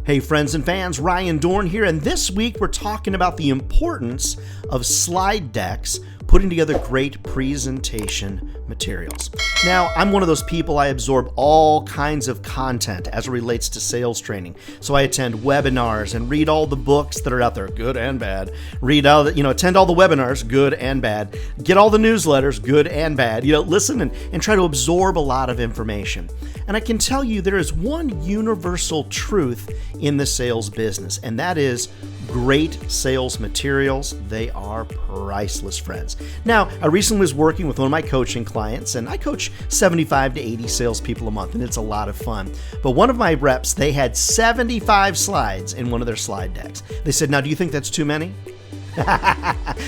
Hey friends and fans, Ryan Dohrn here, and this week we're talking about the importance of slide decks, putting together great presentation materials. Now, I'm one of those people, I absorb all kinds of content as it relates to sales training. So I attend webinars and read all the books that are out there, good and bad. Attend all the webinars, good and bad. Get all the newsletters, good and bad. Listen and try to absorb a lot of information. And I can tell you there is one universal truth in the sales business, and that is great sales materials. They are priceless, friends. Now, I recently was working with one of my coaching clients, and I coach 75 to 80 salespeople a month, and it's a lot of fun. But one of my reps, they had 75 slides in one of their slide decks. They said, "Now, do you think that's too many?"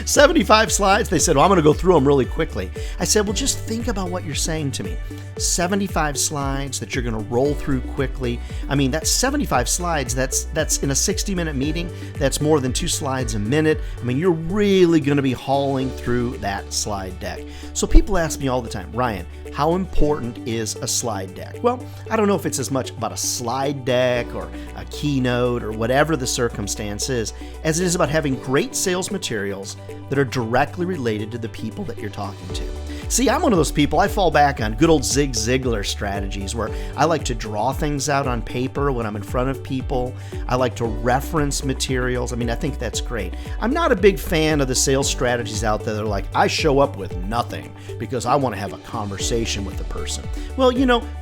75 slides. They said, "Well, I'm going to go through them really quickly." I said, "Well, just think about what you're saying to me. 75 slides that you're going to roll through quickly. I mean, that's 75 slides. That's in a 60-minute meeting. That's more than 2 slides a minute. I mean, you're really going to be hauling through that slide deck." So people ask me all the time, "Ryan, how important is a slide deck?" Well, I don't know if it's as much about a slide deck or a keynote or whatever the circumstance is, as it is about having great sales materials that are directly related to the people that you're talking to. See, I'm one of those people, I fall back on good old Zig Ziglar strategies where I like to draw things out on paper when I'm in front of people. I like to reference materials. I mean, I think that's great. I'm not a big fan of the sales strategies out there that are like, I show up with nothing because I want to have a conversation with the person. Well,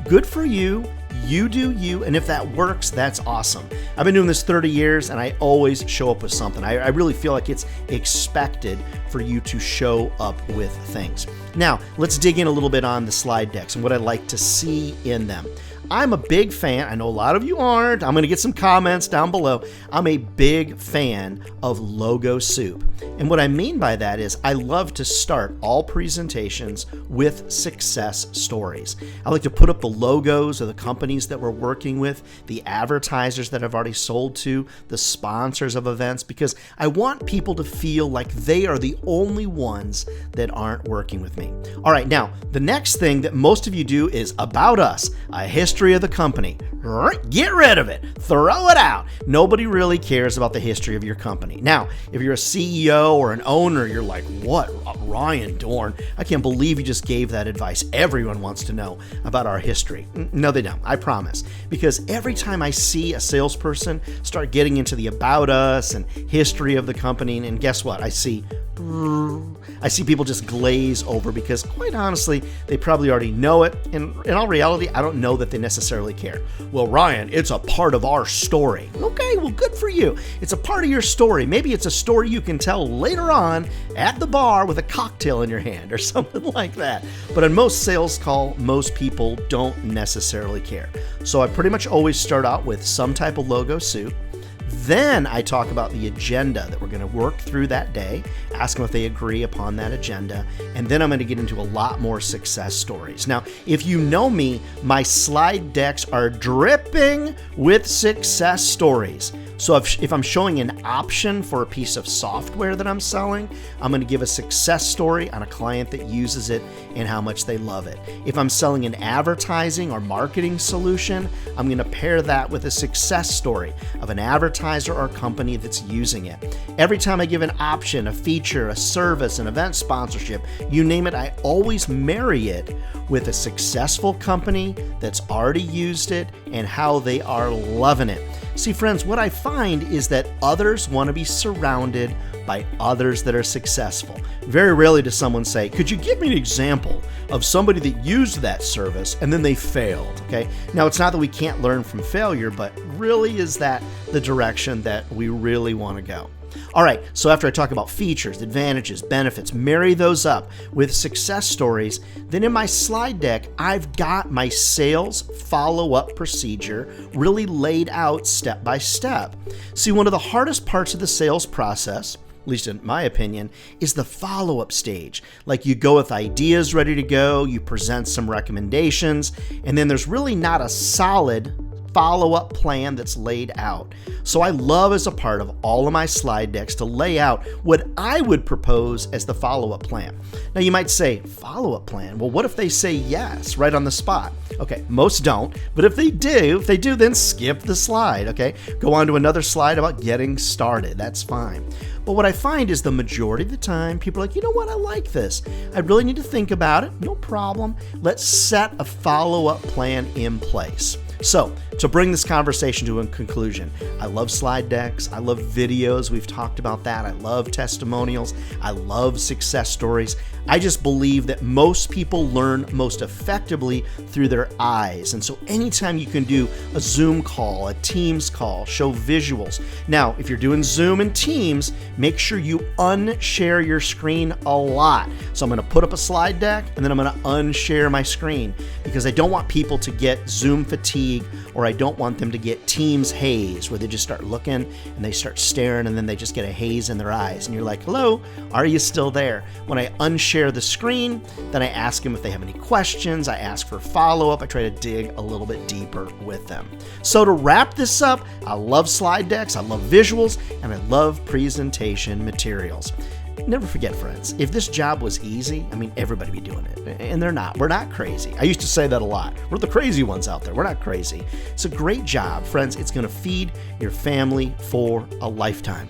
good for you. You do you, and if that works, that's awesome. I've been doing this 30 years, and I always show up with something. I really feel like it's expected for you to show up with things. Now, let's dig in a little bit on the slide decks and what I'd like to see in them. I'm a big fan. I know a lot of you aren't. I'm going to get some comments down below. I'm a big fan of logo soup. And what I mean by that is I love to start all presentations with success stories. I like to put up the logos of the companies that we're working with, the advertisers that I've already sold to, the sponsors of events, because I want people to feel like they are the only ones that aren't working with me. All right, now, the next thing that most of you do is about us, a history of the company. Get rid of it. Throw it out. Nobody really cares about the history of your company. Now, if you're a CEO or an owner, you're like, "What, Ryan Dohrn? I can't believe you just gave that advice. Everyone wants to know about our history." No, they don't. I promise. Because every time I see a salesperson start getting into the about us and history of the company, and guess what? I see people just glaze over because, quite honestly, they probably already know it. And in all reality, I don't know that they necessarily care. "Well, Ryan, it's a part of our story." Okay, well, good for you. It's a part of your story. Maybe it's a story you can tell later on at the bar with a cocktail in your hand or something like that. But on most sales call, most people don't necessarily care. So I pretty much always start out with some type of logo soup. Then I talk about the agenda that we're going to work through that day, ask them if they agree upon that agenda, and then I'm going to get into a lot more success stories. Now, if you know me, my slide decks are dripping with success stories. So if I'm showing an option for a piece of software that I'm selling, I'm going to give a success story on a client that uses it and how much they love it. If I'm selling an advertising or marketing solution, I'm going to pair that with a success story of an advertiser or company that's using it. Every time I give an option, a feature, a service, an event sponsorship, you name it, I always marry it with a successful company that's already used it and how they are loving it. See, friends, what I find is that others want to be surrounded by others that are successful. Very rarely does someone say, "Could you give me an example of somebody that used that service and then they failed?" Okay. Now, it's not that we can't learn from failure, but really is that the direction that we really want to go. All right, so after I talk about features, advantages, benefits, marry those up with success stories, then in my slide deck, I've got my sales follow-up procedure really laid out step by step. See, one of the hardest parts of the sales process, at least in my opinion, is the follow-up stage. Like, you go with ideas ready to go, you present some recommendations, and then there's really not a solid follow-up plan that's laid out. So I love as a part of all of my slide decks to lay out what I would propose as the follow-up plan. Now you might say, follow-up plan? Well, what if they say yes right on the spot? Okay, most don't, but if they do, then skip the slide, okay? Go on to another slide about getting started. That's fine. But what I find is the majority of the time, people are like, you know what, I like this. I really need to think about it. No problem. Let's set a follow-up plan in place. So, to bring this conversation to a conclusion, I love slide decks. I love videos. We've talked about that. I love testimonials. I love success stories. I just believe that most people learn most effectively through their eyes. And so anytime you can do a Zoom call, a Teams call, show visuals. Now, if you're doing Zoom and Teams, make sure you unshare your screen a lot. So I'm going to put up a slide deck and then I'm going to unshare my screen because I don't want people to get Zoom fatigue, or I don't want them to get Teams haze where they just start looking and they start staring and then they just get a haze in their eyes. And you're like, hello, are you still there? When I unshare the screen, then I ask them if they have any questions. I ask for follow-up. I try to dig a little bit deeper with them. So to wrap this up, I love slide decks, I love visuals, and I love presentation materials. Never forget, friends, if this job was easy, everybody would be doing it. And they're not. We're not crazy. I used to say that a lot. We're the crazy ones out there. We're not crazy. It's a great job, friends. It's going to feed your family for a lifetime.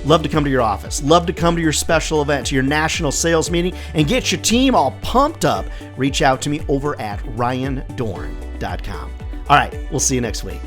Love to come to your office. Love to come to your special event, to your national sales meeting, and get your team all pumped up. Reach out to me over at ryandohrn.com. All right, we'll see you next week.